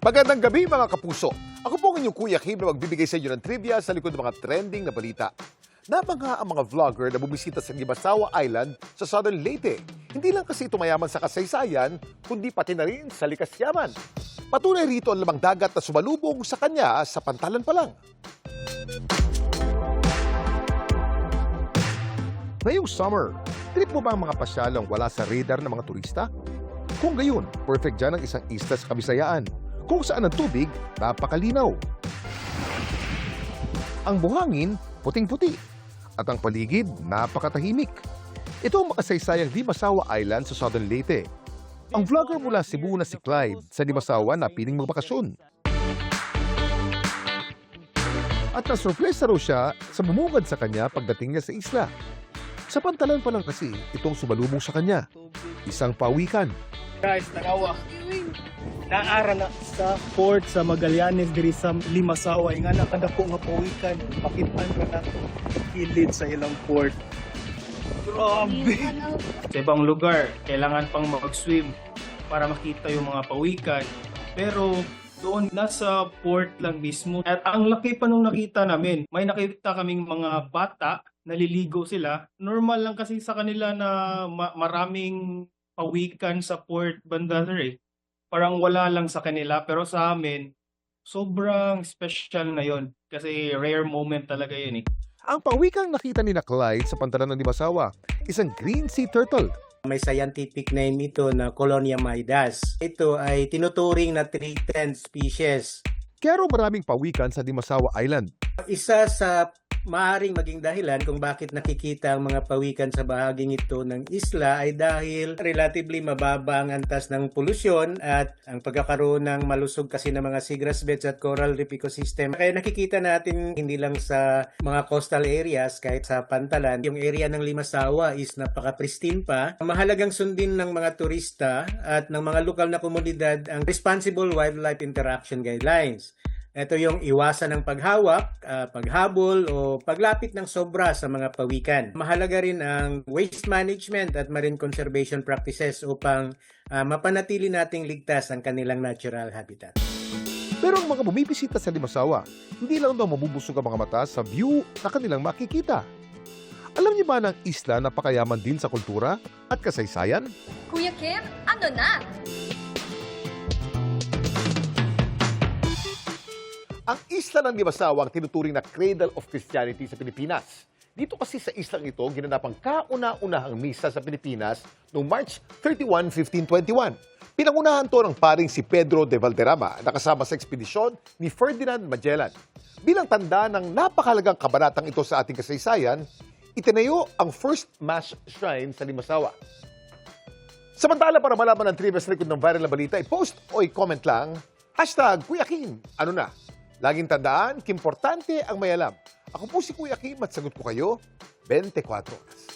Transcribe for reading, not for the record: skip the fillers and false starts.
Magandang gabi mga kapuso. Ako po ang inyong Kuya Kim na magbibigay sa inyo ng trivia sa likod ng mga trending na balita. Namanga ang mga vlogger na bumisita sa Limasawa Island sa Southern Leyte. Hindi lang kasi ito mayaman sa kasaysayan, kundi pati na rin sa likas yaman. Patunay rito ang lamang dagat na sumalubong sa kanya sa pantalan pa lang. Ngayong summer, trip mo ba ang mga pasyalang wala sa radar ng mga turista? Kung gayon, perfect dyan ang isang isla sa Kabisayaan, kung saan ang tubig napakalinaw. Ang buhangin, puting-puti, at ang paligid napakatahimik. Ito ang makasaysayang Limasawa Island sa Southern Leyte. Ang vlogger mula Cebu na si Clyde sa Limasawa na piling magbakasyon. At nasurpresa raw siya sa bumungad sa kanya pagdating niya sa isla. Sa pantalan pa lang kasi itong sumalubong sa kanya. Isang pawikan. Guys, tanawa. Naara na sa port sa Magallanes diri sa Limasawa. Nga nakanda ko nga pawikan. Pakitan ka na kilid sa ilang port. Grabe! Sa ibang lugar, kailangan pang mag-swim para makita yung mga pawikan. Pero doon, nasa port lang mismo. At ang laki pa nung nakita namin, may nakita kaming mga bata, naliligo sila. Normal lang kasi sa kanila na maraming pawikan sa port banda eh. Parang wala lang sa kanila, pero sa amin, sobrang special na yon kasi rare moment talaga yun eh. Ang pawikang nakita ni Clyde sa pantalan ng Limasawa, isang green sea turtle. May scientific name ito na Colonia maidas. Ito ay tinuturing na threatened species. Kaya raw maraming pawikan sa Limasawa Island. Isa sa maaaring maging dahilan kung bakit nakikita ang mga pawikan sa bahaging ito ng isla ay dahil relatively mababa ang antas ng polusyon at ang pagkakaroon ng malusog kasi ng mga seagrass beds at coral reef ecosystem. Kaya nakikita natin hindi lang sa mga coastal areas, kahit sa pantalan, yung area ng Limasawa is napaka-pristine pa. Mahalagang sundin ng mga turista at ng mga lokal na komunidad ang Responsible Wildlife Interaction Guidelines. Ito yung iwasan ng paghawak, paghabol o paglapit ng sobra sa mga pawikan. Mahalaga rin ang waste management at marine conservation practices upang mapanatili nating ligtas ang kanilang natural habitat. Pero ang mga bumibisita sa Limasawa, hindi lang daw mabubusog ang mga mata sa view na kanilang makikita. Alam niyo ba na ang isla napakayaman din sa kultura at kasaysayan? Kuya Kim, ano na? Ang isla ng Limasawa ang tinuturing na cradle of Christianity sa Pilipinas. Dito kasi sa islang ito, ginanap ang kauna-unahang misa sa Pilipinas noong March 31, 1521. Pinangunahan to ng paring si Pedro de Valderrama na kasama sa ekspedisyon ni Ferdinand Magellan. Bilang tanda ng napakahalagang kabanatang ito sa ating kasaysayan, itinayo ang first mass shrine sa Limasawa. Samantala, para malaman ang trivia sa likod ng viral na balita, i-post o i-comment lang, #Kuya Kim, ano na? Laging tandaan, kimportante ang may alam. Ako po si Kuya Kim at sagot ko kayo 24 oras.